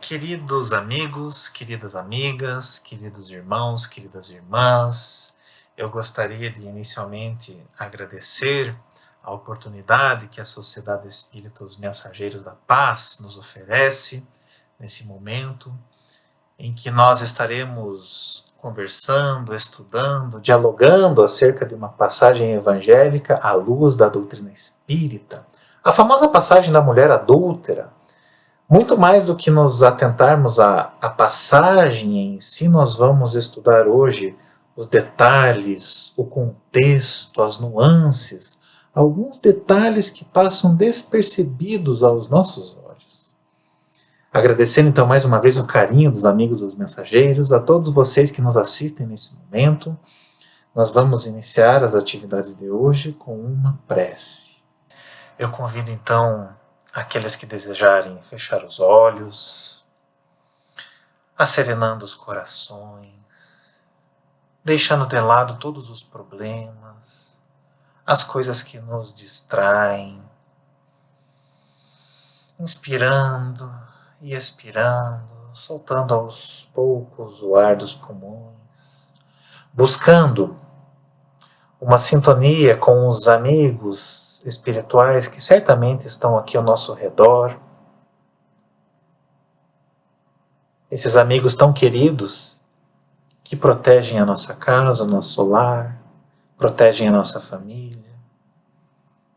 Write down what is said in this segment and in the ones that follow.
Queridos amigos, queridas amigas, queridos irmãos, queridas irmãs, eu gostaria de inicialmente agradecer a oportunidade que a Sociedade Espíritos Mensageiros da Paz nos oferece nesse momento em que nós estaremos conversando, estudando, dialogando acerca de uma passagem evangélica à luz da doutrina espírita. A famosa passagem da mulher adúltera. Muito mais do que nos atentarmos à passagem em si, nós vamos estudar hoje os detalhes, o contexto, as nuances, alguns detalhes que passam despercebidos aos nossos olhos. Agradecendo então mais uma vez o carinho dos amigos dos mensageiros, a todos vocês que nos assistem nesse momento, nós vamos iniciar as atividades de hoje com uma prece. Eu convido então aqueles que desejarem fechar os olhos, acerenando os corações, deixando de lado todos os problemas, as coisas que nos distraem, inspirando e expirando, soltando aos poucos o ar dos pulmões, buscando uma sintonia com os amigos espirituais que certamente estão aqui ao nosso redor. Esses amigos tão queridos que protegem a nossa casa, o nosso lar, protegem a nossa família,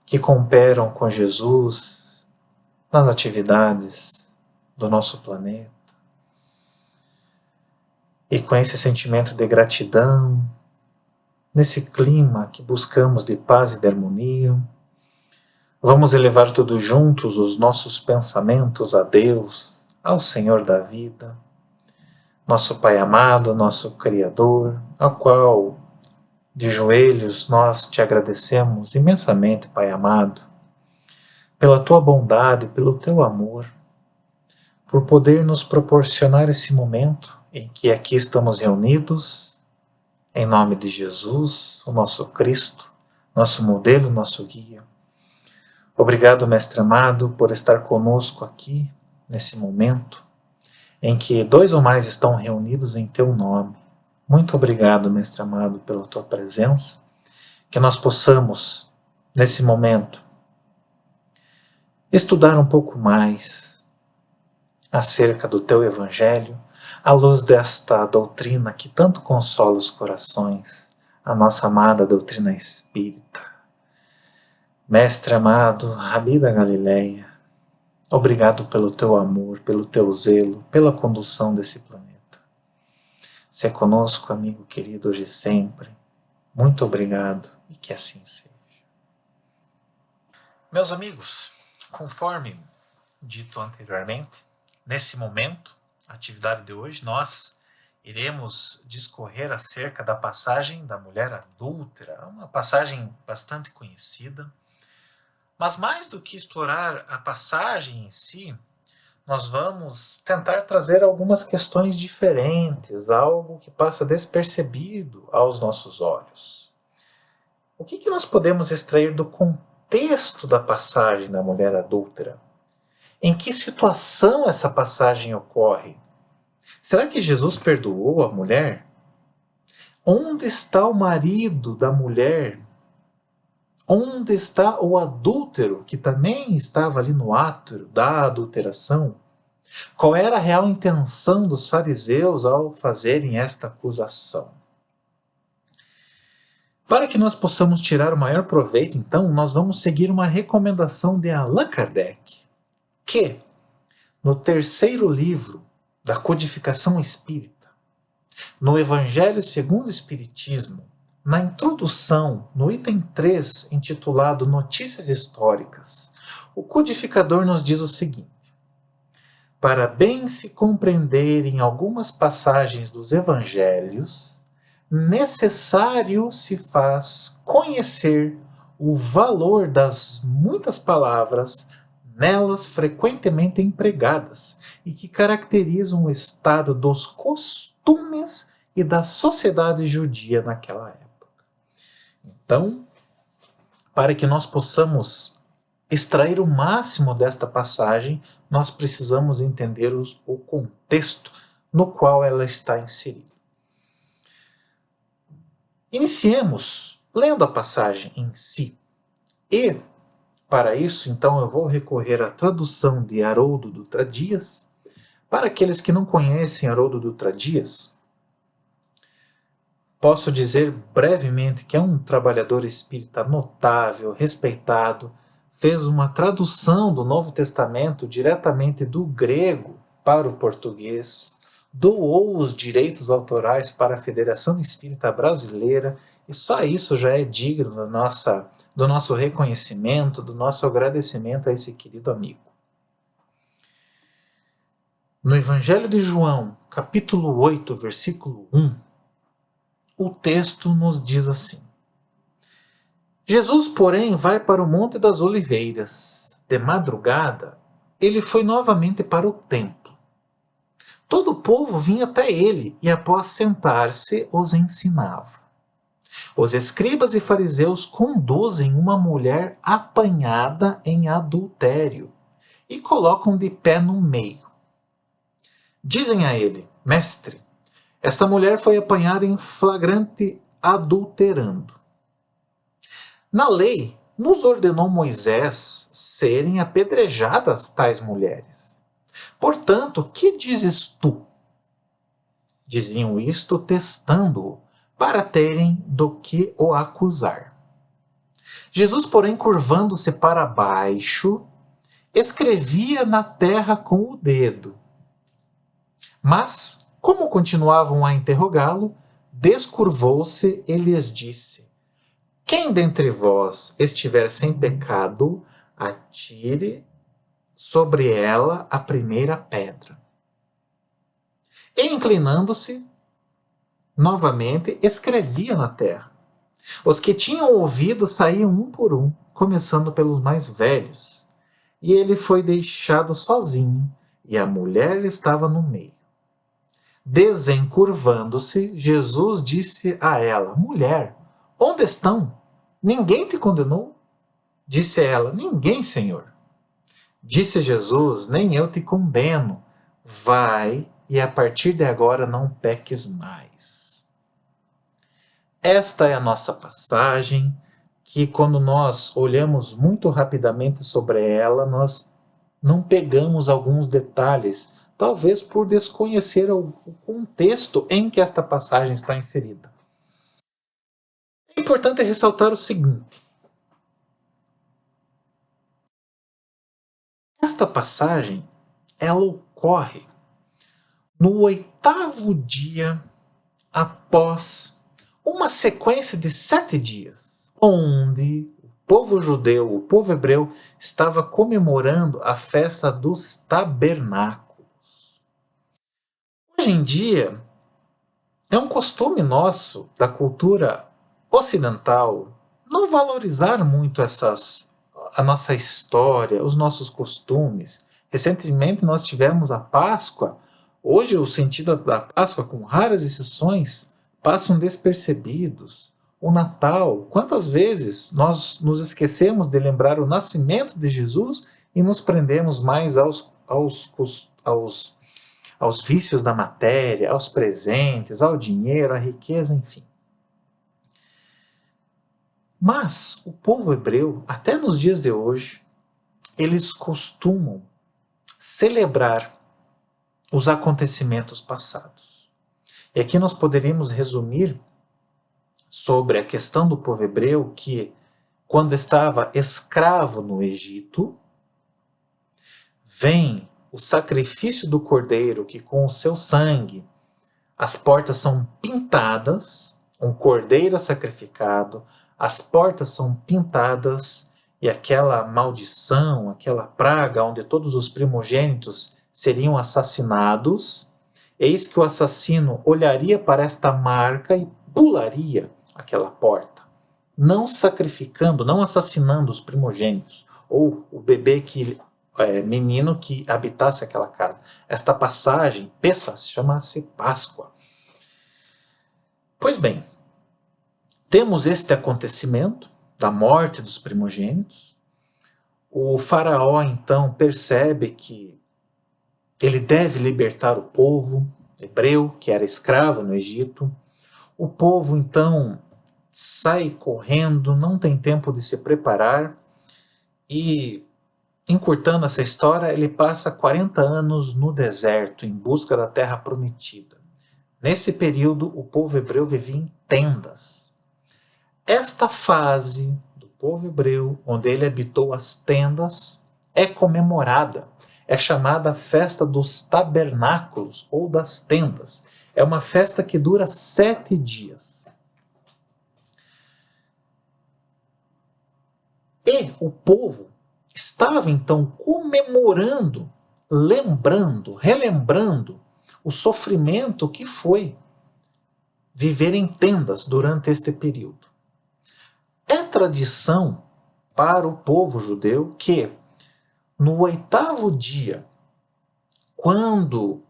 que cooperam com Jesus nas atividades do nosso planeta. E com esse sentimento de gratidão, nesse clima que buscamos de paz e de harmonia, vamos elevar todos juntos os nossos pensamentos a Deus, ao Senhor da vida, nosso Pai amado, nosso Criador, ao qual, de joelhos, nós te agradecemos imensamente, Pai amado, pela tua bondade, pelo teu amor, por poder nos proporcionar esse momento em que aqui estamos reunidos, em nome de Jesus, o nosso Cristo, nosso modelo, nosso guia. Obrigado, Mestre amado, por estar conosco aqui, nesse momento, em que dois ou mais estão reunidos em teu nome. Muito obrigado, Mestre amado, pela tua presença, que nós possamos, nesse momento, estudar um pouco mais acerca do teu Evangelho, à luz desta doutrina que tanto consola os corações, a nossa amada doutrina espírita. Mestre amado, Rabi da Galileia, obrigado pelo teu amor, pelo teu zelo, pela condução desse planeta. Se é conosco, amigo querido, hoje e sempre. Muito obrigado e que assim seja. Meus amigos, conforme dito anteriormente, nesse momento, a atividade de hoje, nós iremos discorrer acerca da passagem da mulher adúltera, uma passagem bastante conhecida. Mas mais do que explorar a passagem em si, nós vamos tentar trazer algumas questões diferentes, algo que passa despercebido aos nossos olhos. O que nós podemos extrair do contexto da passagem da mulher adúltera? Em que situação essa passagem ocorre? Será que Jesus perdoou a mulher? Onde está o marido da mulher? Onde está o adúltero, que também estava ali no ato da adulteração? Qual era a real intenção dos fariseus ao fazerem esta acusação? Para que nós possamos tirar o maior proveito, então, nós vamos seguir uma recomendação de Allan Kardec, que, no terceiro livro da Codificação Espírita, no Evangelho segundo o Espiritismo, na introdução, no item 3, intitulado Notícias Históricas, o codificador nos diz o seguinte: para bem se compreenderem algumas passagens dos Evangelhos, necessário se faz conhecer o valor das muitas palavras nelas frequentemente empregadas e que caracterizam o estado dos costumes e da sociedade judia naquela época. Então, para que nós possamos extrair o máximo desta passagem, nós precisamos entender o contexto no qual ela está inserida. Iniciemos lendo a passagem em si. E, para isso, então, eu vou recorrer à tradução de Haroldo Dutra Dias. Para aqueles que não conhecem Haroldo Dutra Dias, posso dizer brevemente que é um trabalhador espírita notável, respeitado, fez uma tradução do Novo Testamento diretamente do grego para o português, doou os direitos autorais para a Federação Espírita Brasileira, e só isso já é digno do nosso reconhecimento, do nosso agradecimento a esse querido amigo. No Evangelho de João, capítulo 8, versículo 1, o texto nos diz assim: Jesus, porém, vai para o Monte das Oliveiras. De madrugada, ele foi novamente para o templo. Todo o povo vinha até ele e, após sentar-se, os ensinava. Os escribas e fariseus conduzem uma mulher apanhada em adultério e colocam de pé no meio. Dizem a ele: Mestre, esta mulher foi apanhada em flagrante adulterando. Na lei, nos ordenou Moisés serem apedrejadas tais mulheres. Portanto, que dizes tu? Diziam isto testando-o, para terem do que o acusar. Jesus, porém, curvando-se para baixo, escrevia na terra com o dedo. Mas, como continuavam a interrogá-lo, descurvou-se e lhes disse: Quem dentre vós estiver sem pecado, atire sobre ela a primeira pedra. E, inclinando-se, novamente escrevia na terra. Os que tinham ouvido saíam um por um, começando pelos mais velhos. E ele foi deixado sozinho, e a mulher estava no meio. Desencurvando-se, Jesus disse a ela: Mulher, onde estão? Ninguém te condenou? Disse ela: Ninguém, Senhor. Disse Jesus: Nem eu te condeno. Vai, e a partir de agora não peques mais. Esta é a nossa passagem, que quando nós olhamos muito rapidamente sobre ela, nós não pegamos alguns detalhes, talvez por desconhecer o contexto em que esta passagem está inserida. É importante ressaltar o seguinte: esta passagem, ela ocorre no 8º dia após uma sequência de 7 dias, onde o povo judeu, o povo hebreu, estava comemorando a festa dos tabernáculos. Hoje em dia, é um costume nosso, da cultura ocidental, não valorizar muito a nossa história, os nossos costumes. Recentemente nós tivemos a Páscoa. Hoje o sentido da Páscoa, com raras exceções, passam despercebidos. O Natal, quantas vezes nós nos esquecemos de lembrar o nascimento de Jesus e nos prendemos mais aos vícios da matéria, aos presentes, ao dinheiro, à riqueza, enfim. Mas o povo hebreu, até nos dias de hoje, eles costumam celebrar os acontecimentos passados. E aqui nós poderíamos resumir sobre a questão do povo hebreu que, quando estava escravo no Egito, vem o sacrifício do cordeiro, que com o seu sangue as portas são pintadas, um cordeiro sacrificado, as portas são pintadas e aquela maldição, aquela praga onde todos os primogênitos seriam assassinados, eis que o assassino olharia para esta marca e pularia aquela porta, não sacrificando, não assassinando os primogênitos, ou o bebê menino que habitasse aquela casa. Esta passagem, Pessah, chama-se Páscoa. Pois bem, temos este acontecimento da morte dos primogênitos. O faraó, então, percebe que ele deve libertar o povo hebreu, que era escravo no Egito. O povo, então, sai correndo, não tem tempo de se preparar e, encurtando essa história, ele passa 40 anos no deserto em busca da terra prometida. Nesse período, o povo hebreu vivia em tendas. Esta fase do povo hebreu, onde ele habitou as tendas, é comemorada. É chamada Festa dos Tabernáculos ou das Tendas. É uma festa que dura 7 dias. E o povo estava então comemorando, relembrando o sofrimento que foi viver em tendas durante este período. É tradição para o povo judeu que no 8º dia, quando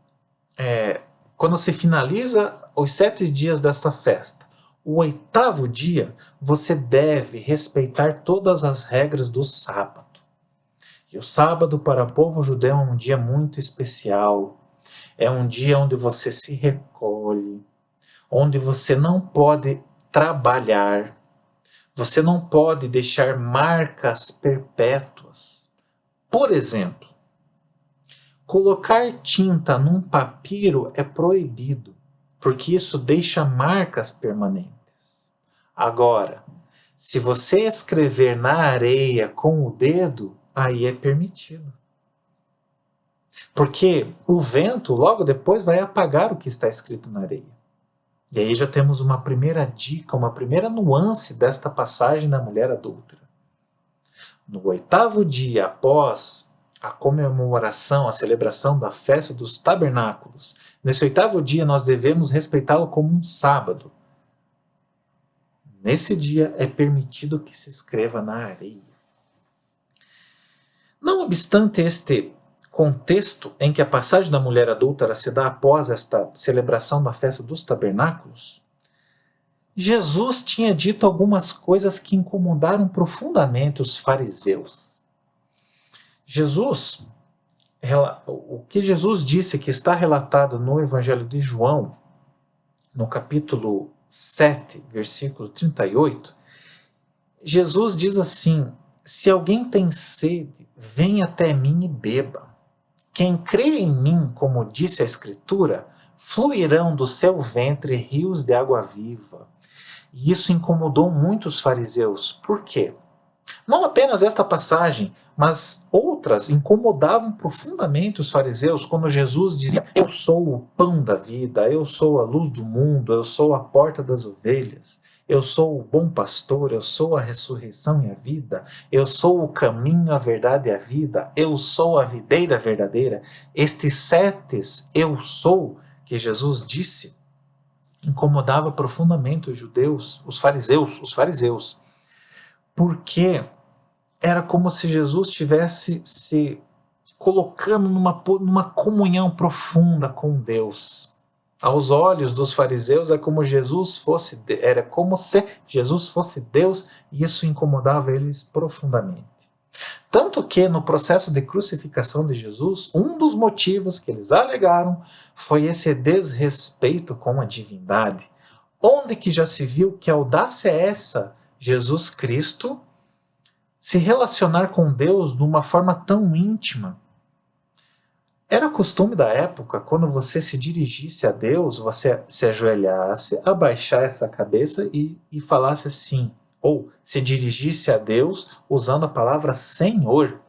se finaliza os 7 dias desta festa, o 8º dia você deve respeitar todas as regras do sábado. E o sábado para o povo judeu é um dia muito especial. É um dia onde você se recolhe, onde você não pode trabalhar, você não pode deixar marcas perpétuas. Por exemplo, colocar tinta num papiro é proibido, porque isso deixa marcas permanentes. Agora, se você escrever na areia com o dedo, aí é permitido. Porque o vento logo depois vai apagar o que está escrito na areia. E aí já temos uma primeira dica, uma primeira nuance desta passagem da mulher adúltera. No 8º dia após a comemoração, a celebração da festa dos tabernáculos, nesse 8º dia nós devemos respeitá-lo como um sábado. Nesse dia é permitido que se escreva na areia. Não obstante este contexto em que a passagem da mulher adúltera se dá após esta celebração da festa dos tabernáculos, Jesus tinha dito algumas coisas que incomodaram profundamente os fariseus. O que Jesus disse que está relatado no Evangelho de João, no capítulo 7, versículo 38, Jesus diz assim: se alguém tem sede, venha até mim e beba. Quem crê em mim, como disse a Escritura, fluirão do seu ventre rios de água viva. E isso incomodou muito os fariseus. Por quê? Não apenas esta passagem, mas outras incomodavam profundamente os fariseus quando Jesus dizia: eu sou o pão da vida, eu sou a luz do mundo, eu sou a porta das ovelhas, eu sou o bom pastor, eu sou a ressurreição e a vida, eu sou o caminho, a verdade e a vida, eu sou a videira verdadeira. Estes 7 eu sou que Jesus disse incomodava profundamente os judeus, os fariseus, porque era como se Jesus estivesse se colocando numa comunhão profunda com Deus. Aos olhos dos fariseus era como se Jesus fosse Deus, e isso incomodava eles profundamente. Tanto que no processo de crucificação de Jesus, um dos motivos que eles alegaram foi esse desrespeito com a divindade. Onde que já se viu que audácia é essa? Jesus Cristo se relacionar com Deus de uma forma tão íntima. Era costume da época, quando você se dirigisse a Deus, você se ajoelhasse, abaixasse a cabeça e falasse assim, ou se dirigisse a Deus usando a palavra Senhor.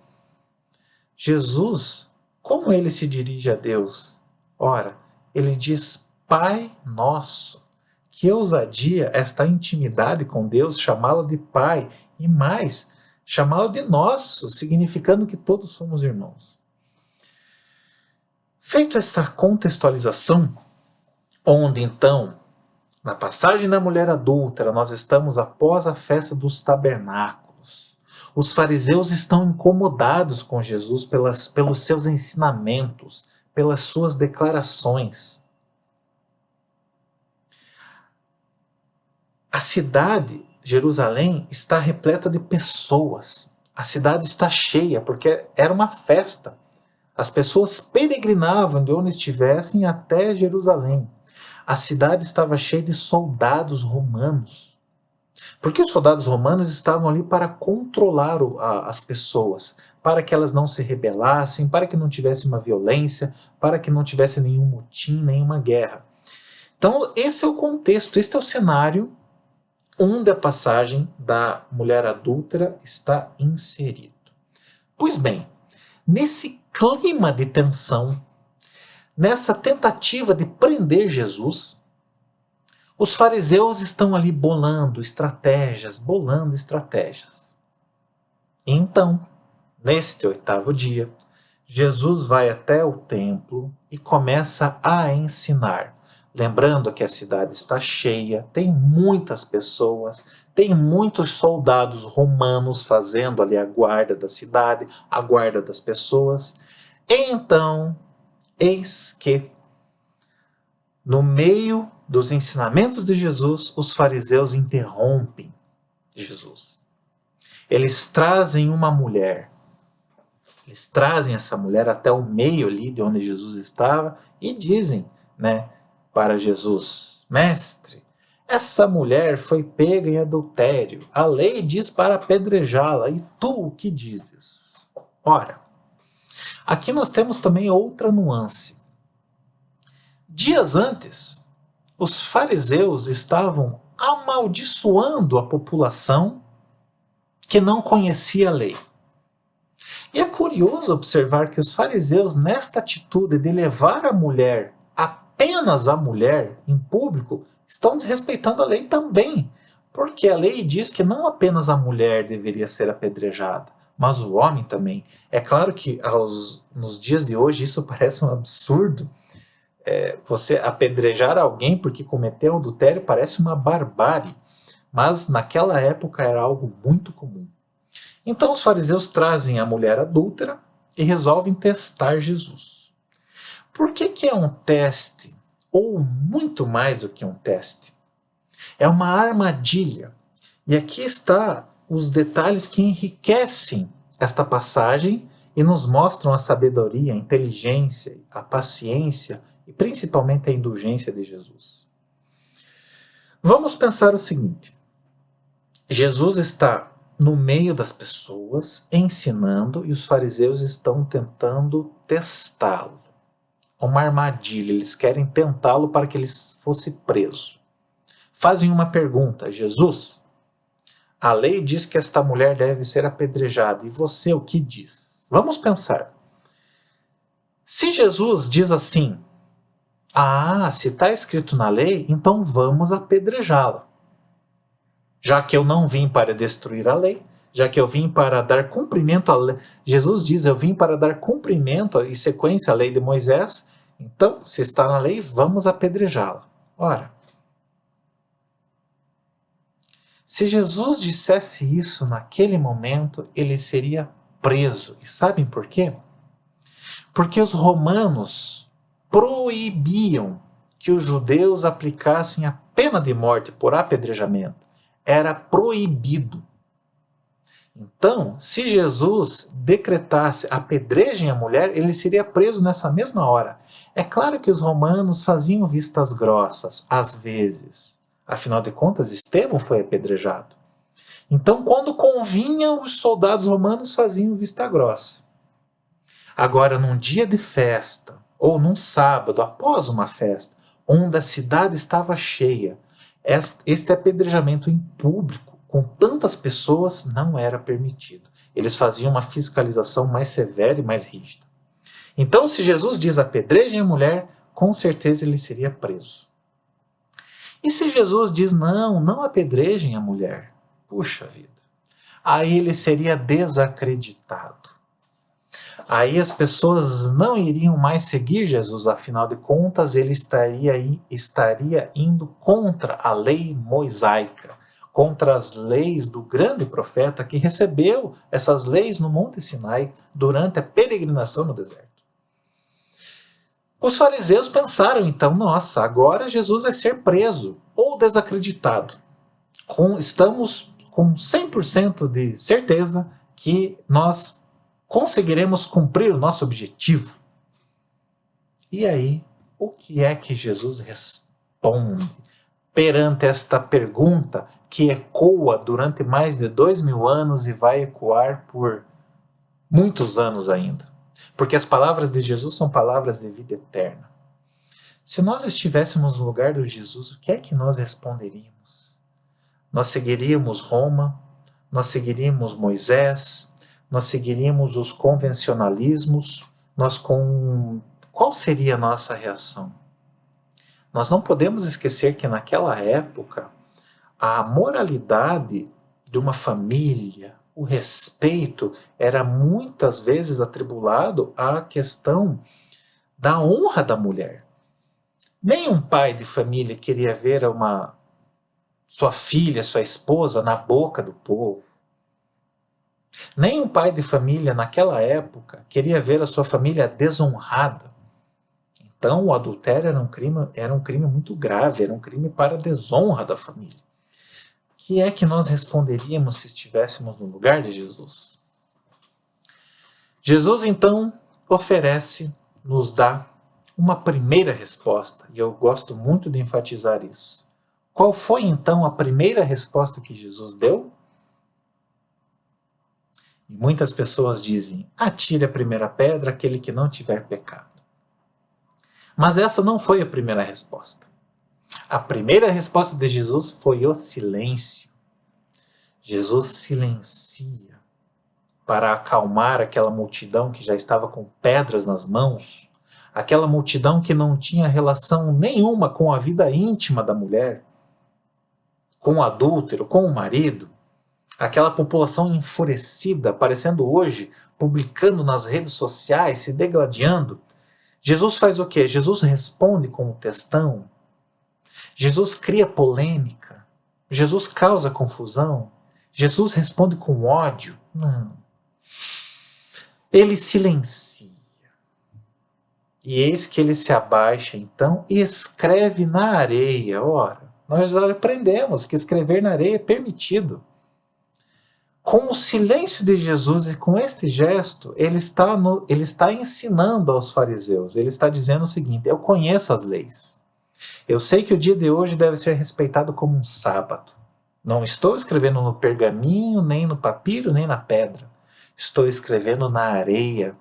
Jesus, como ele se dirige a Deus? Ora, ele diz Pai Nosso. Que ousadia esta intimidade com Deus, chamá-lo de Pai, e mais, chamá-lo de Nosso, significando que todos somos irmãos. Feito essa contextualização, onde então, na passagem da mulher adúltera, nós estamos após a festa dos tabernáculos. Os fariseus estão incomodados com Jesus pelos seus ensinamentos, pelas suas declarações. A cidade, Jerusalém, está repleta de pessoas. A cidade está cheia, porque era uma festa. As pessoas peregrinavam de onde estivessem até Jerusalém. A cidade estava cheia de soldados romanos. Porque os soldados romanos estavam ali para controlar as pessoas, para que elas não se rebelassem, para que não tivesse uma violência, para que não tivesse nenhum motim, nenhuma guerra. Então, esse é o contexto, este é o cenário onde a passagem da mulher adúltera está inserido. Pois bem, nesse clima de tensão, nessa tentativa de prender Jesus, os fariseus estão ali bolando estratégias. Então, neste 8º dia, Jesus vai até o templo e começa a ensinar. Lembrando que a cidade está cheia, tem muitas pessoas, tem muitos soldados romanos fazendo ali a guarda da cidade, a guarda das pessoas. Então, eis que, no meio dos ensinamentos de Jesus, os fariseus interrompem Jesus. Eles trazem uma mulher. Eles trazem essa mulher até o meio ali de onde Jesus estava e dizem, para Jesus: Mestre, essa mulher foi pega em adultério. A lei diz para apedrejá-la. E tu o que dizes? Ora, aqui nós temos também outra nuance. Dias antes, os fariseus estavam amaldiçoando a população que não conhecia a lei. E é curioso observar que os fariseus, nesta atitude de levar a mulher, apenas a mulher, em público, estão desrespeitando a lei também. Porque a lei diz que não apenas a mulher deveria ser apedrejada, mas o homem também. É claro que nos dias de hoje isso parece um absurdo. Você apedrejar alguém porque cometeu adultério parece uma barbárie. Mas naquela época era algo muito comum. Então os fariseus trazem a mulher adúltera e resolvem testar Jesus. Por que é um teste? Ou muito mais do que um teste? É uma armadilha. E aqui está os detalhes que enriquecem esta passagem e nos mostram a sabedoria, a inteligência, a paciência e principalmente a indulgência de Jesus. Vamos pensar o seguinte. Jesus está no meio das pessoas, ensinando, e os fariseus estão tentando testá-lo. Uma armadilha, eles querem tentá-lo para que ele fosse preso. Fazem uma pergunta: Jesus, a lei diz que esta mulher deve ser apedrejada, e você o que diz? Vamos pensar. Se Jesus diz assim: se está escrito na lei, então vamos apedrejá-la. Já que eu não vim para destruir a lei, já que eu vim para dar cumprimento à lei. Jesus diz, eu vim para dar cumprimento e sequência à lei de Moisés, então, se está na lei, vamos apedrejá-la. Ora, se Jesus dissesse isso naquele momento, ele seria preso. E sabem por quê? Porque os romanos proibiam que os judeus aplicassem a pena de morte por apedrejamento. Era proibido. Então, se Jesus decretasse apedrejem a mulher, ele seria preso nessa mesma hora. É claro que os romanos faziam vistas grossas, às vezes. Afinal de contas, Estevão foi apedrejado. Então, quando convinha, os soldados romanos faziam vista grossa. Agora, num dia de festa, ou num sábado, após uma festa, onde a cidade estava cheia, este apedrejamento em público, com tantas pessoas, não era permitido. Eles faziam uma fiscalização mais severa e mais rígida. Então, se Jesus diz apedrejem a mulher, com certeza ele seria preso. E se Jesus diz não apedrejem a mulher, puxa vida, aí ele seria desacreditado. Aí as pessoas não iriam mais seguir Jesus, afinal de contas ele estaria indo contra a lei mosaica, contra as leis do grande profeta que recebeu essas leis no Monte Sinai durante a peregrinação no deserto. Os fariseus pensaram então, nossa, agora Jesus vai ser preso ou desacreditado. Estamos com 100% de certeza que nós conseguiremos cumprir o nosso objetivo? E aí, o que é que Jesus responde perante esta pergunta que ecoa durante mais de 2000 anos e vai ecoar por muitos anos ainda? Porque as palavras de Jesus são palavras de vida eterna. Se nós estivéssemos no lugar de Jesus, o que é que nós responderíamos? Nós seguiríamos Roma, nós seguiríamos Moisés, nós seguiríamos os convencionalismos, qual seria a nossa reação? Nós não podemos esquecer que naquela época a moralidade de uma família, o respeito, era muitas vezes atribulado à questão da honra da mulher. Nenhum pai de família queria ver sua filha, sua esposa na boca do povo. Nenhum pai de família naquela época queria ver a sua família desonrada. Então, o adultério era um crime muito grave, era um crime para a desonra da família. O que é que nós responderíamos se estivéssemos no lugar de Jesus? Jesus, então, nos dá uma primeira resposta, e eu gosto muito de enfatizar isso. Qual foi, então, a primeira resposta que Jesus deu? E muitas pessoas dizem: atire a primeira pedra aquele que não tiver pecado. Mas essa não foi a primeira resposta. A primeira resposta de Jesus foi o silêncio. Jesus silencia para acalmar aquela multidão que já estava com pedras nas mãos, aquela multidão que não tinha relação nenhuma com a vida íntima da mulher, com o adúltero, com o marido, aquela população enfurecida, aparecendo hoje, publicando nas redes sociais, se degladiando. Jesus faz o quê? Jesus responde com o textão. Jesus cria polêmica. Jesus causa confusão. Jesus responde com ódio. Não. Ele silencia. E eis que ele se abaixa, então, e escreve na areia. Ora, nós já aprendemos que escrever na areia é permitido. Com o silêncio de Jesus e com este gesto, ele está ensinando aos fariseus. Ele está dizendo o seguinte: eu conheço as leis. Eu sei que o dia de hoje deve ser respeitado como um sábado. Não estou escrevendo no pergaminho, nem no papiro, nem na pedra. Estou escrevendo na areia.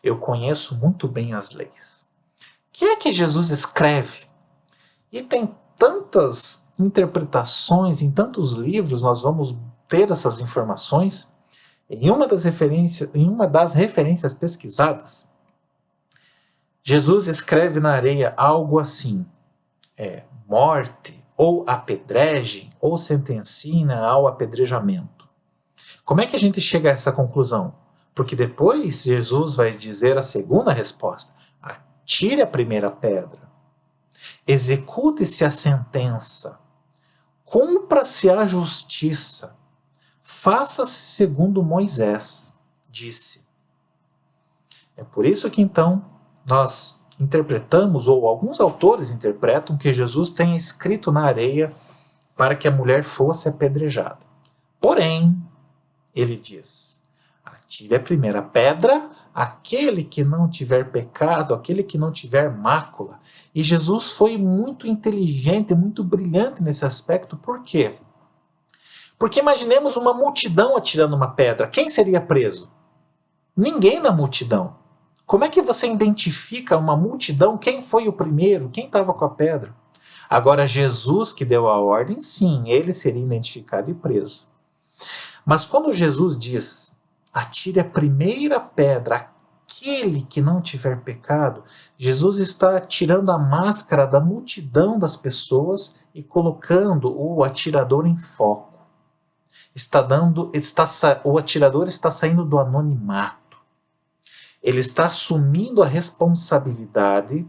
Eu conheço muito bem as leis. O que é que Jesus escreve? E tem tantas interpretações, em tantos livros nós vamos ter essas informações. Em uma das referências pesquisadas, Jesus escreve na areia algo assim: morte, ou apedrejem, ou sentencina ao apedrejamento. Como é que a gente chega a essa conclusão? Porque depois Jesus vai dizer a segunda resposta: atire a primeira pedra, execute-se a sentença, cumpra-se a justiça, faça-se segundo Moisés disse. É por isso que então nós interpretamos, ou alguns autores interpretam, que Jesus tenha escrito na areia para que a mulher fosse apedrejada. Porém, ele diz: atire a primeira pedra aquele que não tiver pecado, aquele que não tiver mácula. E Jesus foi muito inteligente, muito brilhante nesse aspecto. Por quê? Porque imaginemos uma multidão atirando uma pedra. Quem seria preso? Ninguém na multidão. Como é que você identifica uma multidão? Quem foi o primeiro? Quem estava com a pedra? Agora, Jesus que deu a ordem, sim, ele seria identificado e preso. Mas quando Jesus diz: atire a primeira pedra aquele que não tiver pecado, Jesus está tirando a máscara da multidão das pessoas e colocando o atirador em foco. O atirador está saindo do anonimato. Ele está assumindo a responsabilidade,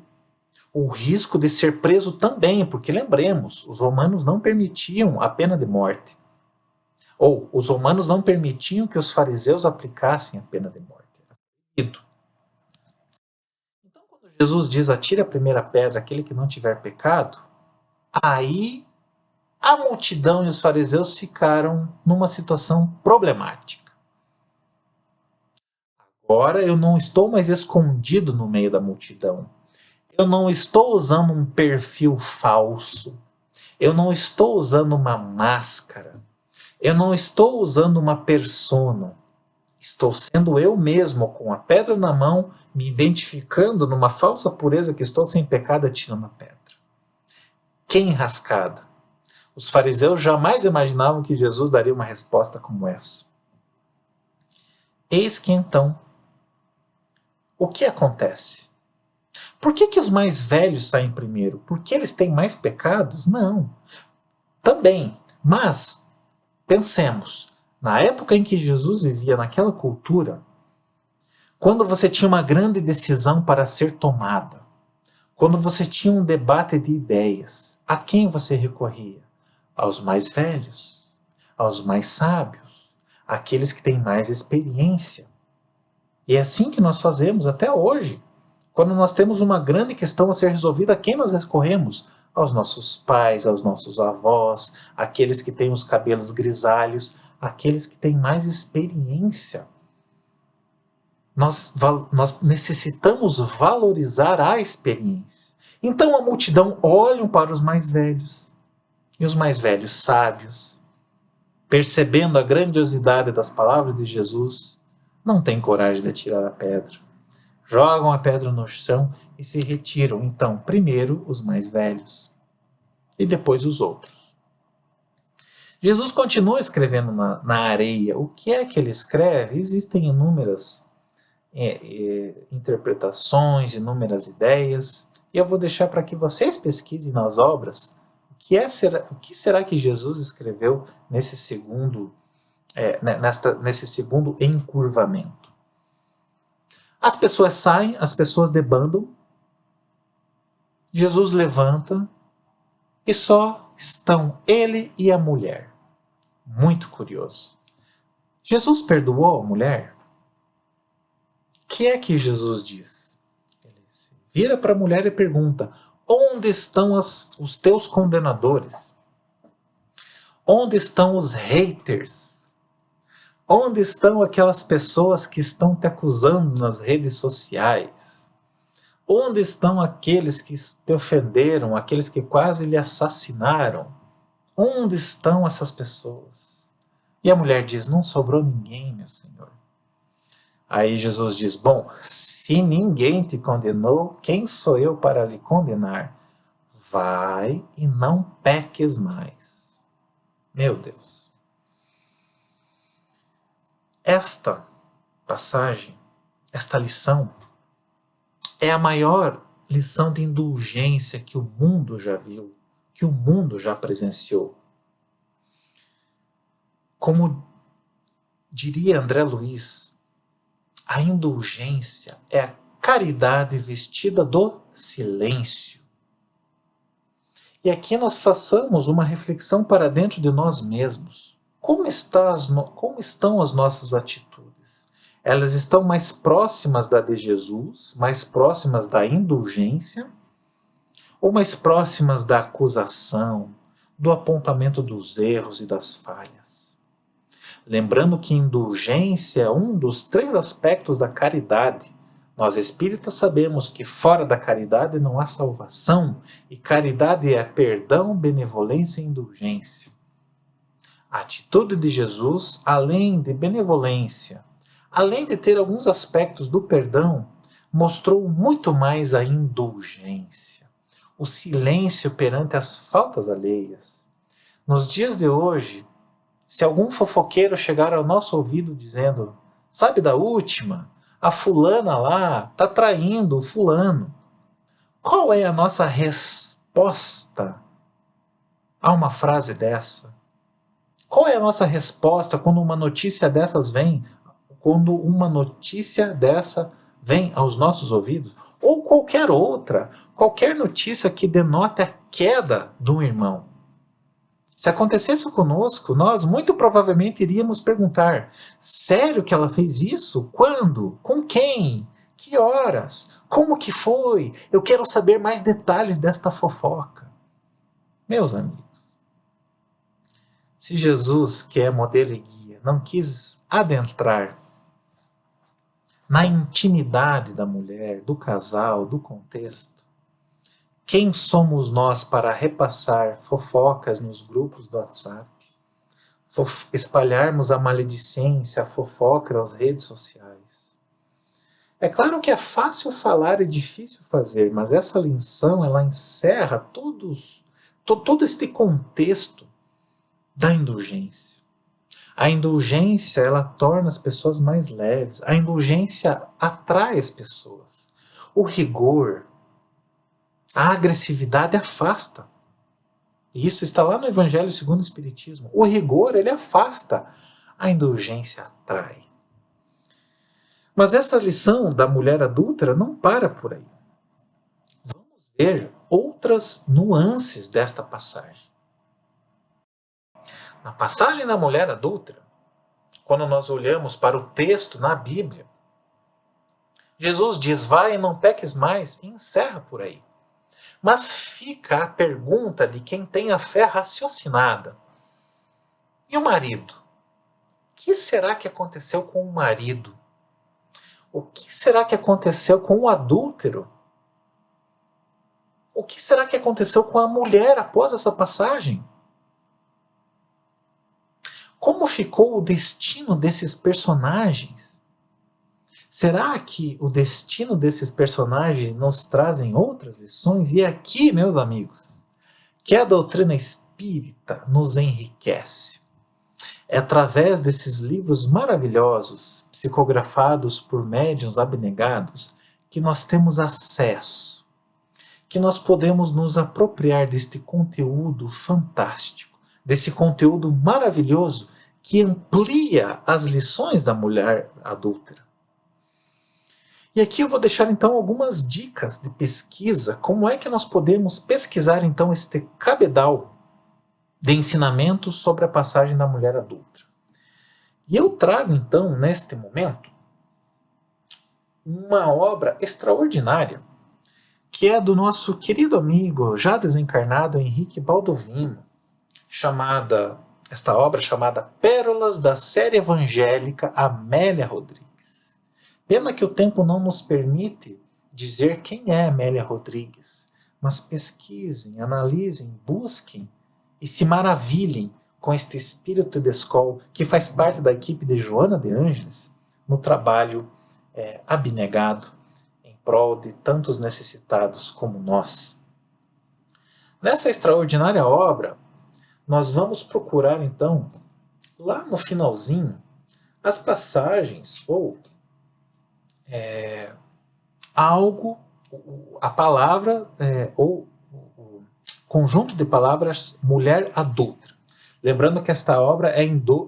o risco de ser preso também, porque lembremos, os romanos não permitiam a pena de morte. Ou os romanos não permitiam que os fariseus aplicassem a pena de morte. Então, quando Jesus diz: atire a primeira pedra aquele que não tiver pecado, aí a multidão e os fariseus ficaram numa situação problemática. Agora eu não estou mais escondido no meio da multidão. Eu não estou usando um perfil falso. Eu não estou usando uma máscara. Eu não estou usando uma persona. Estou sendo eu mesmo, com a pedra na mão, me identificando numa falsa pureza que estou sem pecado, atirando a pedra. Que enrascada! Os fariseus jamais imaginavam que Jesus daria uma resposta como essa. Eis que então, o que acontece? Por que os mais velhos saem primeiro? Porque eles têm mais pecados? Não. Também. Mas, pensemos, na época em que Jesus vivia naquela cultura, quando você tinha uma grande decisão para ser tomada, quando você tinha um debate de ideias, a quem você recorria? Aos mais velhos, aos mais sábios, àqueles que têm mais experiência. E é assim que nós fazemos até hoje. Quando nós temos uma grande questão a ser resolvida, a quem nós recorremos? Aos nossos pais, aos nossos avós, aqueles que têm os cabelos grisalhos, aqueles que têm mais experiência. Nós necessitamos valorizar a experiência. Então a multidão olha para os mais velhos, e os mais velhos sábios, percebendo a grandiosidade das palavras de Jesus, não têm coragem de atirar a pedra. Jogam a pedra no chão e se retiram. Então, primeiro os mais velhos e depois os outros. Jesus continua escrevendo na areia. O que é que ele escreve? Existem inúmeras interpretações, inúmeras ideias. E eu vou deixar para que vocês pesquisem nas obras o que será que Jesus escreveu nesse segundo, nesse segundo encurvamento. As pessoas saem, as pessoas debandam, Jesus levanta e só estão ele e a mulher. Muito curioso. Jesus perdoou a mulher? O que é que Jesus diz? Ele se vira para a mulher e pergunta: onde estão os teus condenadores? Onde estão os haters? Onde estão aquelas pessoas que estão te acusando nas redes sociais? Onde estão aqueles que te ofenderam, aqueles que quase lhe assassinaram? Onde estão essas pessoas? E a mulher diz: não sobrou ninguém, meu Senhor. Aí Jesus diz: bom, se ninguém te condenou, quem sou eu para lhe condenar? Vai e não peques mais. Meu Deus. Esta passagem, esta lição, é a maior lição de indulgência que o mundo já viu, que o mundo já presenciou. Como diria André Luiz, a indulgência é a caridade vestida do silêncio. E aqui nós façamos uma reflexão para dentro de nós mesmos. Como estão as nossas atitudes? Elas estão mais próximas da de Jesus, mais próximas da indulgência, ou mais próximas da acusação, do apontamento dos erros e das falhas? Lembrando que indulgência é um dos 3 aspectos da caridade. Nós espíritas sabemos que fora da caridade não há salvação, e caridade é perdão, benevolência e indulgência. A atitude de Jesus, além de benevolência, além de ter alguns aspectos do perdão, mostrou muito mais a indulgência, o silêncio perante as faltas alheias. Nos dias de hoje, se algum fofoqueiro chegar ao nosso ouvido dizendo: sabe da última? A fulana lá está traindo o fulano. Qual é a nossa resposta a uma frase dessa? Qual é a nossa resposta quando uma notícia dessas vem? Quando uma notícia dessa vem aos nossos ouvidos? Ou qualquer outra, qualquer notícia que denote a queda de um irmão. Se acontecesse conosco, nós muito provavelmente iríamos perguntar: sério que ela fez isso? Quando? Com quem? Que horas? Como que foi? Eu quero saber mais detalhes desta fofoca. Meus amigos, se Jesus, que é modelo e guia, não quis adentrar na intimidade da mulher, do casal, do contexto. Quem somos nós para repassar fofocas nos grupos do WhatsApp? Espalharmos a maledicência, a fofoca nas redes sociais? É claro que é fácil falar e difícil fazer, mas essa lição ela encerra todo este contexto da indulgência. A indulgência ela torna as pessoas mais leves. A indulgência atrai as pessoas. O rigor, a agressividade afasta. E isso está lá no Evangelho segundo o Espiritismo. O rigor ele afasta, a indulgência atrai. Mas essa lição da mulher adúltera não para por aí. Vamos ver outras nuances desta passagem. Na passagem da mulher adúltera, quando nós olhamos para o texto na Bíblia, Jesus diz, vai e não peques mais, e encerra por aí. Mas fica a pergunta de quem tem a fé raciocinada. E o marido? O que será que aconteceu com o marido? O que será que aconteceu com o adúltero? O que será que aconteceu com a mulher após essa passagem? Como ficou o destino desses personagens? Será que o destino desses personagens nos trazem outras lições? E é aqui, meus amigos, que a doutrina espírita nos enriquece. É através desses livros maravilhosos, psicografados por médiuns abnegados, que nós temos acesso, que nós podemos nos apropriar deste conteúdo fantástico, desse conteúdo maravilhoso que amplia as lições da mulher adúltera. E aqui eu vou deixar então algumas dicas de pesquisa, como é que nós podemos pesquisar então este cabedal de ensinamentos sobre a passagem da mulher adúltera. E eu trago então, neste momento, uma obra extraordinária, que é do nosso querido amigo, já desencarnado, Henrique Baldovino, esta obra chamada Pérolas da Série Evangélica Amélia Rodrigues. Pena que o tempo não nos permite dizer quem é Amélia Rodrigues, mas pesquisem, analisem, busquem e se maravilhem com este espírito de escola que faz parte da equipe de Joana de Ângeles no trabalho abnegado em prol de tantos necessitados como nós. Nessa extraordinária obra, nós vamos procurar então, lá no finalzinho, as passagens ou a palavra ou o conjunto de palavras mulher adúltera. Lembrando que esta obra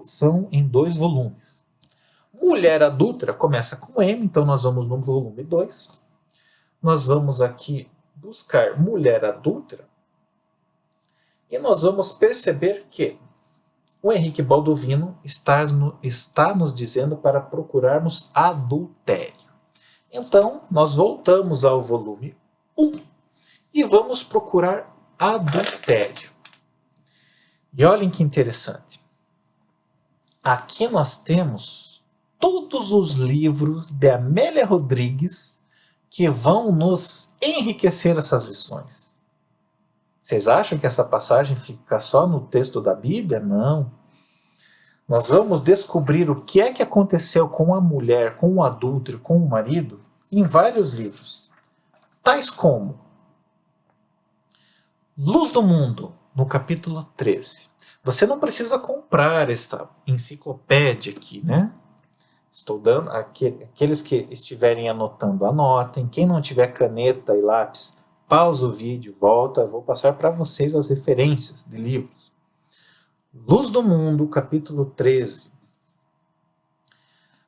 são em 2 volumes. Mulher adúltera começa com M, então nós vamos no volume 2. Nós vamos aqui buscar mulher adúltera e nós vamos perceber que o Henrique Baldovino está nos dizendo para procurarmos adultério. Então, nós voltamos ao volume 1 e vamos procurar adultério. E olhem que interessante. Aqui nós temos todos os livros de Amélia Rodrigues que vão nos enriquecer essas lições. Vocês acham que essa passagem fica só no texto da Bíblia? Não. Nós vamos descobrir o que é que aconteceu com a mulher, com o adúltero, com o marido, em vários livros. Tais como Luz do Mundo, no capítulo 13. Você não precisa comprar esta enciclopédia aqui, né? Estou dando, aqueles que estiverem anotando, anotem. Quem não tiver caneta e lápis, pausa o vídeo, volta. Vou passar para vocês as referências de livros. Luz do Mundo, capítulo 13.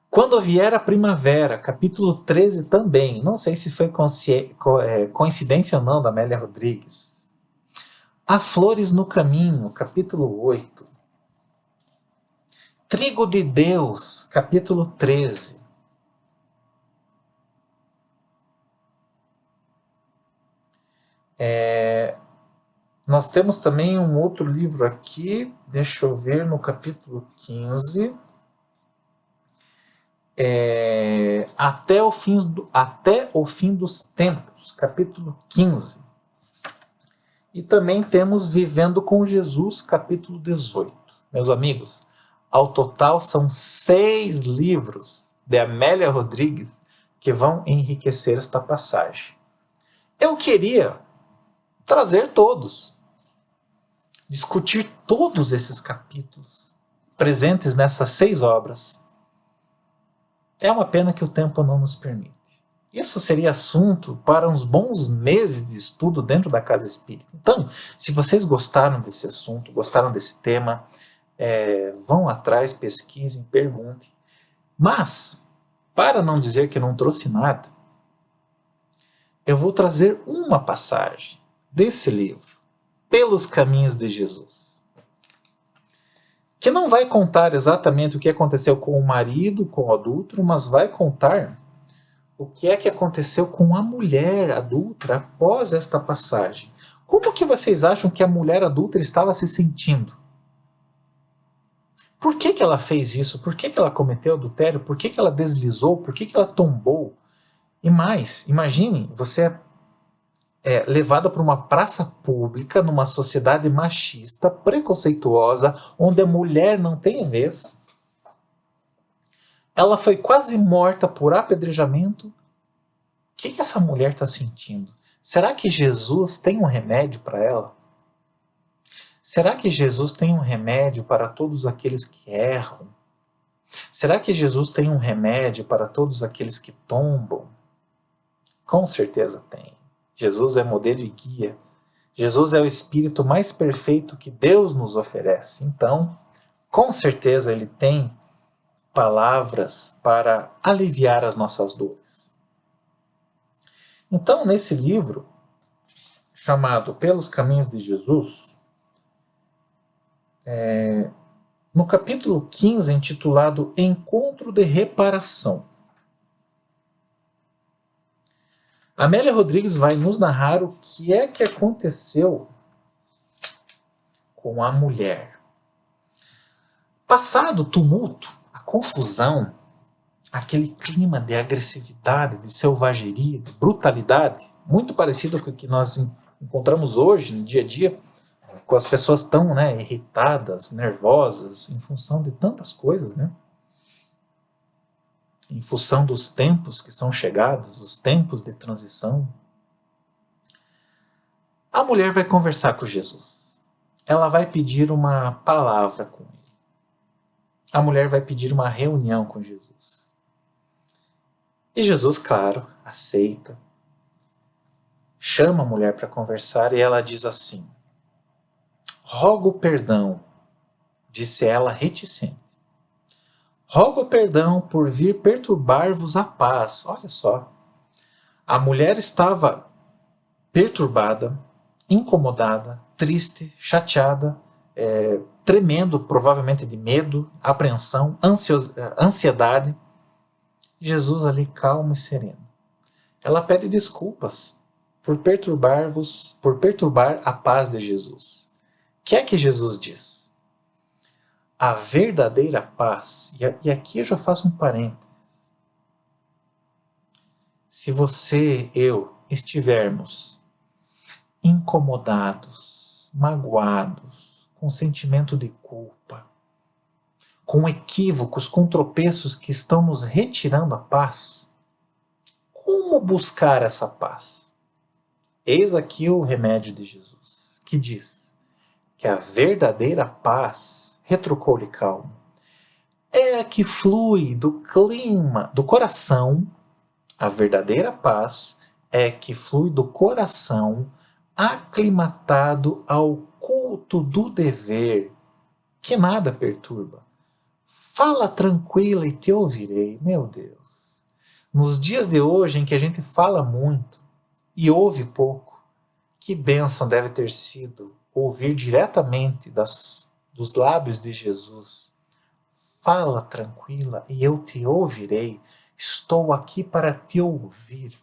Quando Vier a Primavera, capítulo 13 também. Não sei se foi coincidência ou não da Amélia Rodrigues. Há Flores no Caminho, capítulo 8. Trigo de Deus, capítulo 13. Nós temos também um outro livro aqui, deixa eu ver, no capítulo 15. até o fim dos tempos, capítulo 15. E também temos Vivendo com Jesus, capítulo 18. Meus amigos, ao total são 6 livros de Amélia Rodrigues que vão enriquecer esta passagem. Eu queria trazer todos, discutir todos esses capítulos presentes nessas 6 obras. É uma pena que o tempo não nos permite. Isso seria assunto para uns bons meses de estudo dentro da Casa Espírita. Então, se vocês gostaram desse assunto, gostaram desse tema, vão atrás, pesquisem, perguntem. Mas, para não dizer que não trouxe nada, eu vou trazer uma passagem desse livro, Pelos Caminhos de Jesus, que não vai contar exatamente o que aconteceu com o marido, com o adúltero, mas vai contar o que é que aconteceu com a mulher adúltera após esta passagem. Como que vocês acham que a mulher adúltera estava se sentindo? Por que ela fez isso? Por que ela cometeu adultério? Por que ela deslizou? Por que ela tombou? E mais, imagine, você é levada para uma praça pública, numa sociedade machista, preconceituosa, onde a mulher não tem vez. Ela foi quase morta por apedrejamento. O que essa mulher está sentindo? Será que Jesus tem um remédio para ela? Será que Jesus tem um remédio para todos aqueles que erram? Será que Jesus tem um remédio para todos aqueles que tombam? Com certeza tem. Jesus é modelo e guia. Jesus é o Espírito mais perfeito que Deus nos oferece. Então, com certeza ele tem palavras para aliviar as nossas dores. Então, nesse livro, chamado Pelos Caminhos de Jesus, no capítulo 15, intitulado Encontro de Reparação, Amélia Rodrigues vai nos narrar o que é que aconteceu com a mulher. Passado o tumulto, a confusão, aquele clima de agressividade, de selvageria, de brutalidade, muito parecido com o que nós encontramos hoje no dia a dia, com as pessoas tão irritadas, nervosas, em função de tantas coisas, em função dos tempos que são chegados, os tempos de transição. A mulher vai conversar com Jesus. Ela vai pedir uma palavra com ele. A mulher vai pedir uma reunião com Jesus. E Jesus, claro, aceita. Chama a mulher para conversar e ela diz assim: rogo perdão, disse ela reticente. Rogo perdão por vir perturbar-vos a paz. Olha só. A mulher estava perturbada, incomodada, triste, chateada, tremendo, provavelmente de medo, apreensão, ansiedade. Jesus ali calmo e sereno. Ela pede desculpas por perturbar a paz de Jesus. O que é que Jesus diz? A verdadeira paz, e aqui eu já faço um parênteses. Se você, eu, estivermos incomodados, magoados, com sentimento de culpa, com equívocos, com tropeços que estão nos retirando a paz, como buscar essa paz? Eis aqui o remédio de Jesus, que diz que a verdadeira paz, retrucou-lhe calmo, é a que flui do clima, do coração. A verdadeira paz é que flui do coração aclimatado ao culto do dever, que nada perturba. Fala tranquila e te ouvirei. Meu Deus. Nos dias de hoje em que a gente fala muito e ouve pouco, que bênção deve ter sido ouvir diretamente dos lábios de Jesus: fala tranquila e eu te ouvirei. Estou aqui para te ouvir.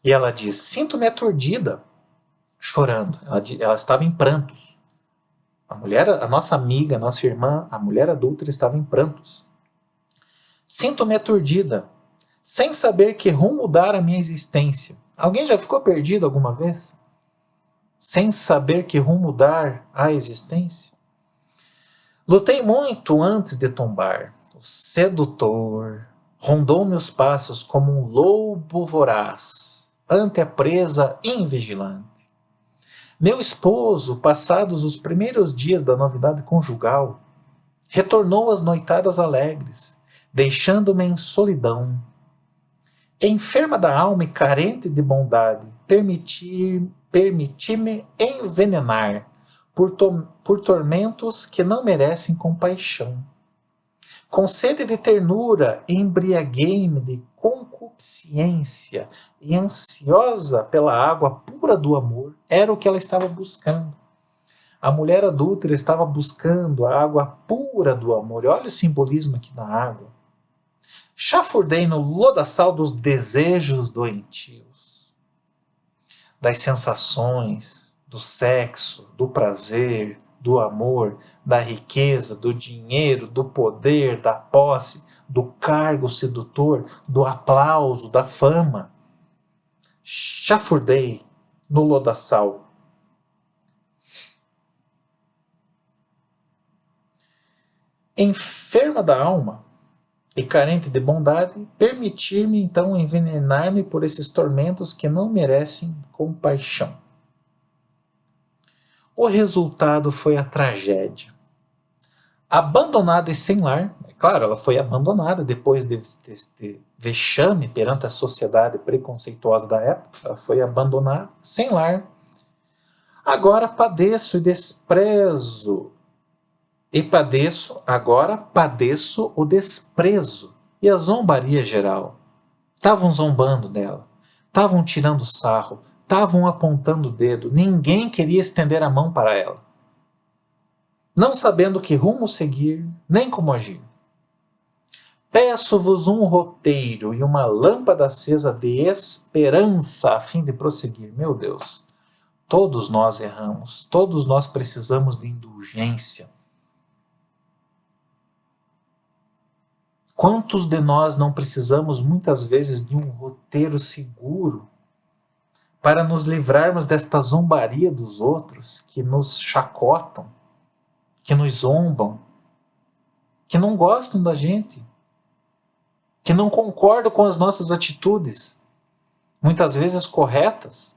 E ela diz: sinto-me aturdida, chorando. Ela estava em prantos. A nossa amiga, a nossa irmã, a mulher adúltera estava em prantos. Sinto-me aturdida, sem saber que rumo dar à minha existência. Alguém já ficou perdido alguma vez? Sem saber que rumo dar à existência? Lutei muito antes de tombar. O sedutor rondou meus passos como um lobo voraz, ante a presa invigilante. Meu esposo, passados os primeiros dias da novidade conjugal, retornou às noitadas alegres, deixando-me em solidão. Enferma da alma e carente de bondade, permiti-me envenenar por tormentos que não merecem compaixão. Com sede de ternura, embriaguei-me de concupiscência e ansiosa pela água pura do amor, era o que ela estava buscando. A mulher adúltera estava buscando a água pura do amor. Olha o simbolismo aqui da água. Chafurdei no lodaçal dos desejos doentios, das sensações, do sexo, do prazer, do amor, da riqueza, do dinheiro, do poder, da posse, do cargo sedutor, do aplauso, da fama. Chafurdei no lodaçal. Enferma da alma e carente de bondade, permitir-me então envenenar-me por esses tormentos que não merecem compaixão. O resultado foi a tragédia. Abandonada e sem lar, é claro, ela foi abandonada depois deste vexame perante a sociedade preconceituosa da época, ela foi abandonada, sem lar. Agora padeço e desprezo, agora padeço o desprezo e a zombaria geral. Estavam zombando dela, estavam tirando sarro, estavam apontando o dedo, ninguém queria estender a mão para ela. Não sabendo que rumo seguir, nem como agir. Peço-vos um roteiro e uma lâmpada acesa de esperança a fim de prosseguir. Meu Deus, todos nós erramos, todos nós precisamos de indulgência. Quantos de nós não precisamos muitas vezes de um roteiro seguro para nos livrarmos desta zombaria dos outros que nos chacotam, que nos zombam, que não gostam da gente, que não concordam com as nossas atitudes, muitas vezes corretas.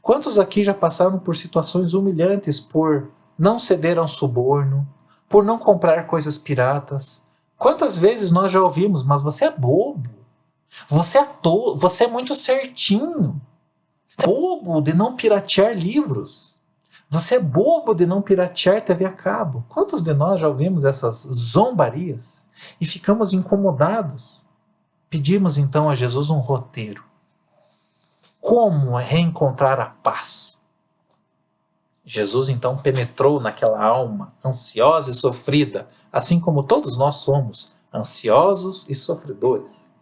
Quantos aqui já passaram por situações humilhantes por não ceder a um suborno, por não comprar coisas piratas? Quantas vezes nós já ouvimos, mas você é bobo, você é muito certinho, você é bobo de não piratear livros, você é bobo de não piratear TV a cabo. Quantos de nós já ouvimos essas zombarias e ficamos incomodados? Pedimos então a Jesus um roteiro. Como reencontrar a paz? Jesus então penetrou naquela alma ansiosa e sofrida, assim como todos nós somos, ansiosos e sofredores.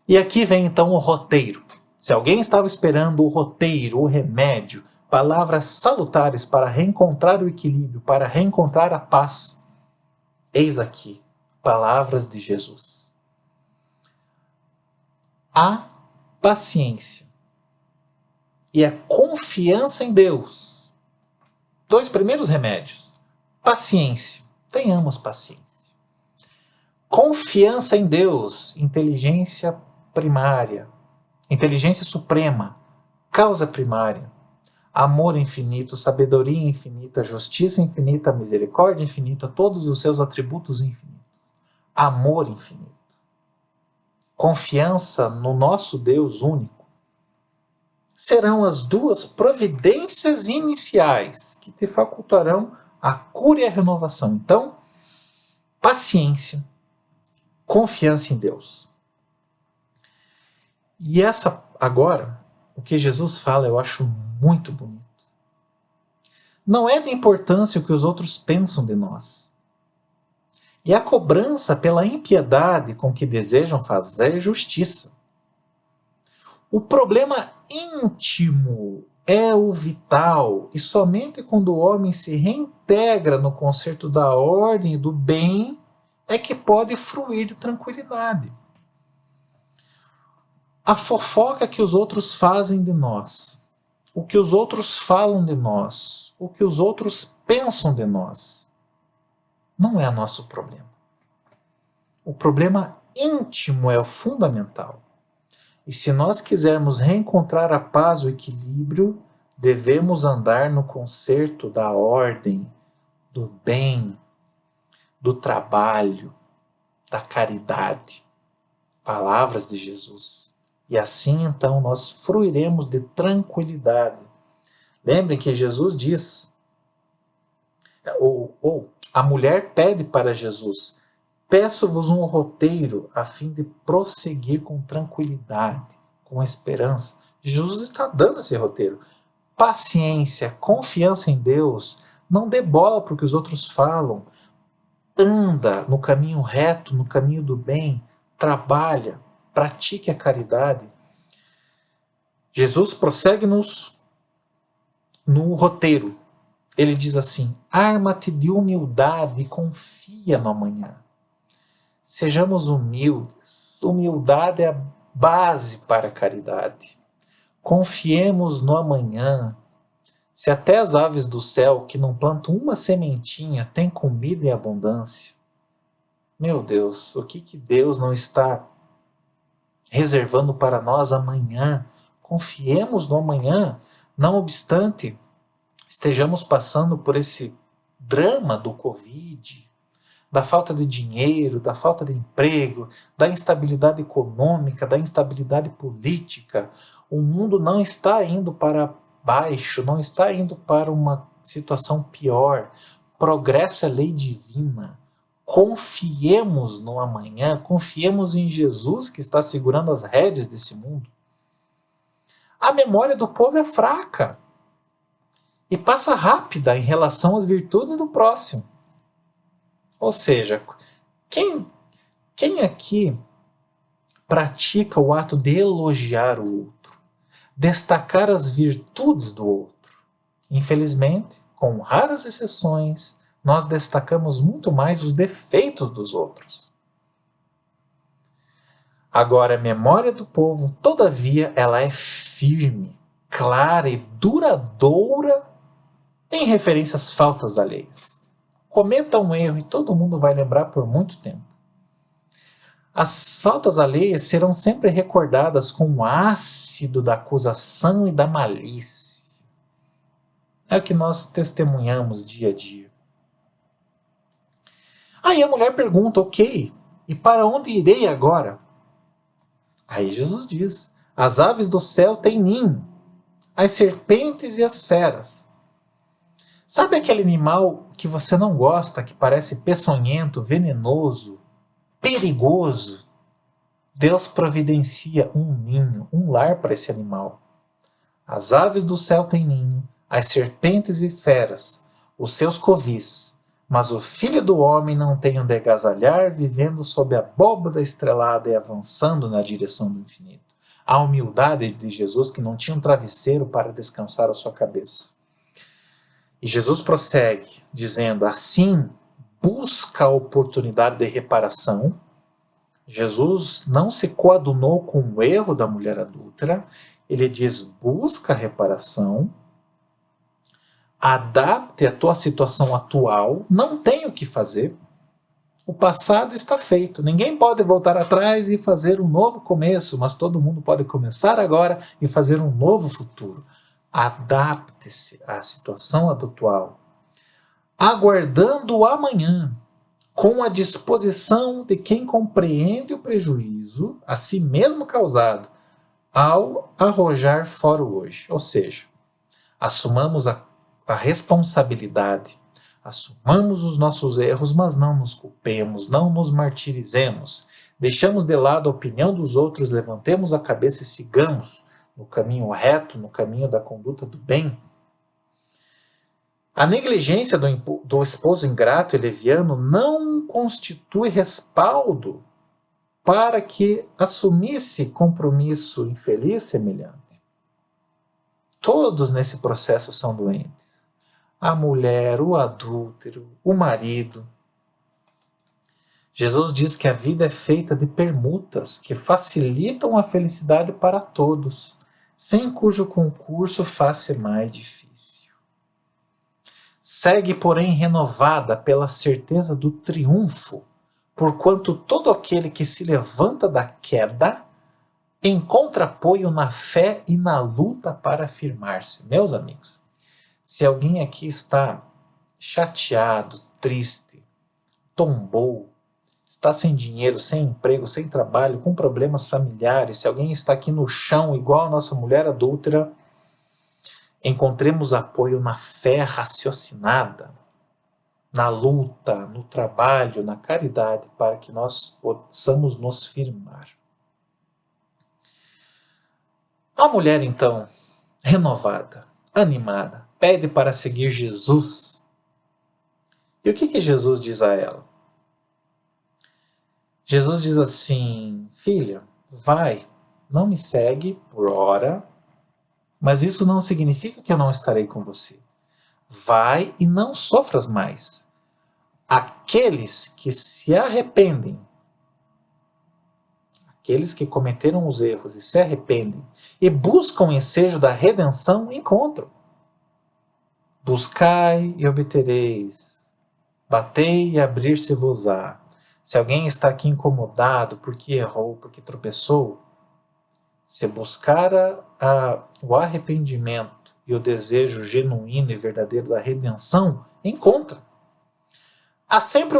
E aqui vem então o roteiro. Se alguém estava esperando o roteiro, o remédio, palavras salutares para reencontrar o equilíbrio, para reencontrar a paz, eis aqui, palavras de Jesus. A paciência e a confiança em Deus. Dois primeiros remédios. Paciência. Tenhamos paciência. Confiança em Deus. Inteligência primária. Inteligência suprema. Causa primária. Amor infinito, sabedoria infinita, justiça infinita, misericórdia infinita, todos os seus atributos infinitos. Amor infinito. Confiança no nosso Deus único. Serão as duas providências iniciais que te facultarão a cura e a renovação. Então, paciência, confiança em Deus. E agora, o que Jesus fala, eu acho muito bonito. Não é de importância o que os outros pensam de nós. E a cobrança pela impiedade com que desejam fazer justiça. O problema íntimo é o vital, e somente quando o homem se reintegra no concerto da ordem e do bem é que pode fruir de tranquilidade. A fofoca que os outros fazem de nós, o que os outros falam de nós, o que os outros pensam de nós, não é nosso problema. O problema íntimo é o fundamental. E se nós quisermos reencontrar a paz, o equilíbrio, devemos andar no concerto da ordem, do bem, do trabalho, da caridade. Palavras de Jesus. E assim, então, nós fruiremos de tranquilidade. Lembrem que Jesus diz, ou a mulher pede para Jesus, peço-vos um roteiro a fim de prosseguir com tranquilidade, com esperança. Jesus está dando esse roteiro. Paciência, confiança em Deus, não dê bola para o que os outros falam. Anda no caminho reto, no caminho do bem, trabalha, pratique a caridade. Jesus prossegue-nos no roteiro. Ele diz assim: arma-te de humildade e confia no amanhã. Sejamos humildes. Humildade é a base para a caridade. Confiemos no amanhã. Se até as aves do céu, que não plantam uma sementinha, têm comida em abundância, meu Deus, o que Deus não está reservando para nós amanhã? Confiemos no amanhã, não obstante estejamos passando por esse drama do Covid, da falta de dinheiro, da falta de emprego, da instabilidade econômica, da instabilidade política. O mundo não está indo para baixo, não está indo para uma situação pior. Progresso é lei divina. Confiemos no amanhã, confiemos em Jesus que está segurando as rédeas desse mundo. A memória do povo é fraca e passa rápida em relação às virtudes do próximo. Ou seja, quem aqui pratica o ato de elogiar o outro, destacar as virtudes do outro? Infelizmente, com raras exceções, nós destacamos muito mais os defeitos dos outros. Agora, a memória do povo, todavia, ela é firme, clara e duradoura em referência às faltas alheias. Cometa um erro e todo mundo vai lembrar por muito tempo. As faltas alheias serão sempre recordadas com o ácido da acusação e da malícia. É o que nós testemunhamos dia a dia. Aí a mulher pergunta, ok, e para onde irei agora? Aí Jesus diz, as aves do céu têm ninho, as serpentes e as feras. Sabe aquele animal que você não gosta, que parece peçonhento, venenoso, perigoso? Deus providencia um ninho, um lar para esse animal. As aves do céu têm ninho, as serpentes e feras, os seus covis, mas o filho do homem não tem onde agasalhar, vivendo sob a abóbada estrelada e avançando na direção do infinito. A humildade de Jesus, que não tinha um travesseiro para descansar a sua cabeça. E Jesus prossegue, dizendo, assim, busca a oportunidade de reparação. Jesus não se coadunou com o erro da mulher adúltera, ele diz, busca a reparação, adapte a tua situação atual, não tem o que fazer, o passado está feito, ninguém pode voltar atrás e fazer um novo começo, mas todo mundo pode começar agora e fazer um novo futuro. Adapte-se à situação atual, aguardando o amanhã, com a disposição de quem compreende o prejuízo a si mesmo causado ao arrojar fora o hoje. Ou seja, assumamos a responsabilidade, assumamos os nossos erros, mas não nos culpemos, não nos martirizemos. Deixamos de lado a opinião dos outros, levantemos a cabeça e sigamos no caminho reto, no caminho da conduta do bem. A negligência do esposo ingrato e leviano não constitui respaldo para que assumisse compromisso infeliz semelhante. Todos nesse processo são doentes. A mulher, o adúltero, o marido. Jesus diz que a vida é feita de permutas que facilitam a felicidade para todos, sem cujo concurso faz-se mais difícil. Segue, porém, renovada pela certeza do triunfo, porquanto todo aquele que se levanta da queda encontra apoio na fé e na luta para afirmar-se. Meus amigos, se alguém aqui está chateado, triste, tombou, está sem dinheiro, sem emprego, sem trabalho, com problemas familiares, se alguém está aqui no chão, igual a nossa mulher adúltera, encontremos apoio na fé raciocinada, na luta, no trabalho, na caridade, para que nós possamos nos firmar. A mulher, então, renovada, animada, pede para seguir Jesus. E o que Jesus diz a ela? Jesus diz assim: filha, vai, não me segue por hora, mas isso não significa que eu não estarei com você. Vai e não sofras mais. Aqueles que se arrependem, aqueles que cometeram os erros e se arrependem e buscam o ensejo da redenção, encontram. Buscai e obtereis. Batei e abrir-se-vos-á. Se alguém está aqui incomodado porque errou, porque tropeçou, se buscar o arrependimento e o desejo genuíno e verdadeiro da redenção, encontra. Há sempre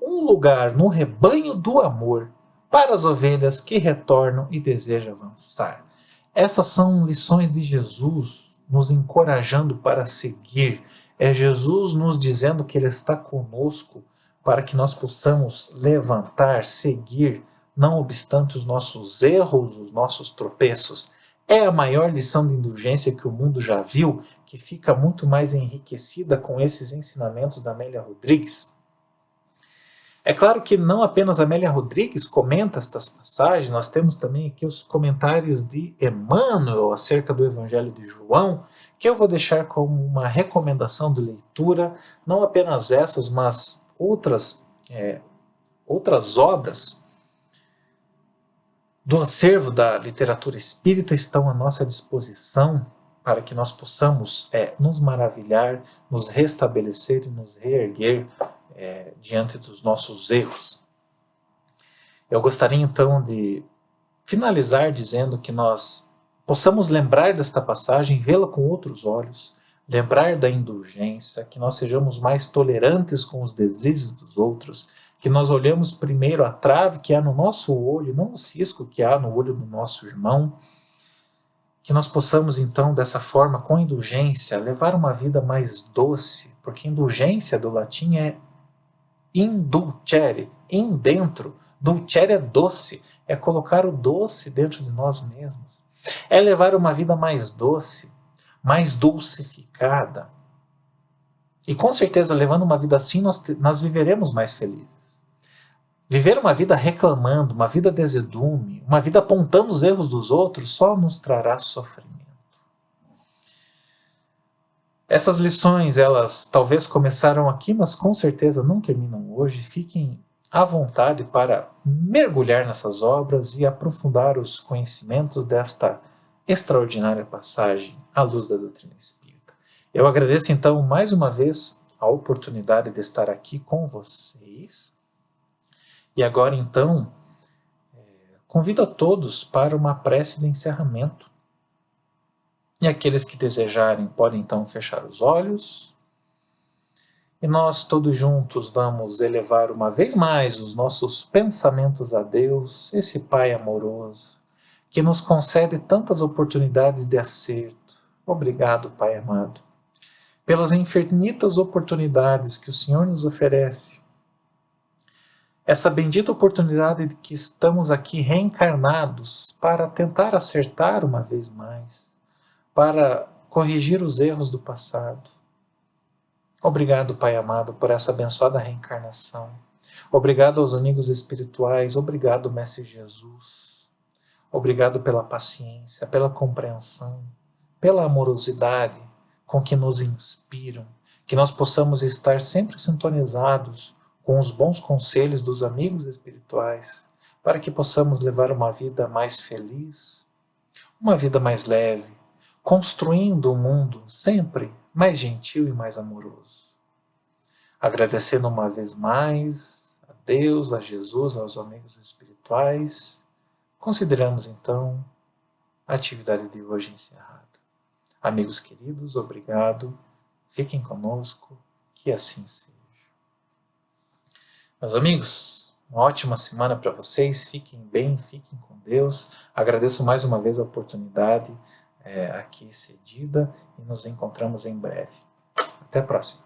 um lugar no rebanho do amor para as ovelhas que retornam e desejam avançar. Essas são lições de Jesus nos encorajando para seguir. É Jesus nos dizendo que Ele está conosco para que nós possamos levantar, seguir, não obstante os nossos erros, os nossos tropeços. É a maior lição de indulgência que o mundo já viu, que fica muito mais enriquecida com esses ensinamentos da Amélia Rodrigues. É claro que não apenas a Amélia Rodrigues comenta estas passagens, nós temos também aqui os comentários de Emmanuel acerca do Evangelho de João, que eu vou deixar como uma recomendação de leitura, não apenas essas, mas outras obras do acervo da literatura espírita estão à nossa disposição para que nós possamos nos maravilhar, nos restabelecer e nos reerguer diante dos nossos erros. Eu gostaria então de finalizar dizendo que nós possamos lembrar desta passagem, vê-la com outros olhos, lembrar da indulgência, que nós sejamos mais tolerantes com os deslizes dos outros, que nós olhemos primeiro a trave que há no nosso olho, não o cisco que há no olho do nosso irmão, que nós possamos então, dessa forma, com indulgência, levar uma vida mais doce, porque indulgência do latim é indulcere, in dentro, dulcere é doce, é colocar o doce dentro de nós mesmos, é levar uma vida mais doce, mais dulcificada. E com certeza, levando uma vida assim, nós viveremos mais felizes. Viver uma vida reclamando, uma vida de azedume, uma vida apontando os erros dos outros, só nos trará sofrimento. Essas lições, elas talvez começaram aqui, mas com certeza não terminam hoje. Fiquem à vontade para mergulhar nessas obras e aprofundar os conhecimentos desta extraordinária passagem à luz da doutrina espírita. Eu agradeço então mais uma vez a oportunidade de estar aqui com vocês. E agora então, convido a todos para uma prece de encerramento. E aqueles que desejarem podem então fechar os olhos. E nós todos juntos vamos elevar uma vez mais os nossos pensamentos a Deus, esse Pai amoroso, que nos concede tantas oportunidades de acerto. Obrigado, Pai amado, pelas infinitas oportunidades que o Senhor nos oferece. Essa bendita oportunidade de que estamos aqui reencarnados para tentar acertar uma vez mais, para corrigir os erros do passado. Obrigado, Pai amado, por essa abençoada reencarnação. Obrigado aos amigos espirituais, obrigado, Mestre Jesus. Obrigado pela paciência, pela compreensão, pela amorosidade com que nos inspiram, que nós possamos estar sempre sintonizados com os bons conselhos dos amigos espirituais, para que possamos levar uma vida mais feliz, uma vida mais leve, construindo um mundo sempre mais gentil e mais amoroso. Agradecendo uma vez mais a Deus, a Jesus, aos amigos espirituais, consideramos então a atividade de hoje encerrada. Amigos queridos, obrigado, fiquem conosco, que assim seja. Meus amigos, uma ótima semana para vocês, fiquem bem, fiquem com Deus. Agradeço mais uma vez a oportunidade aqui cedida e nos encontramos em breve. Até a próxima.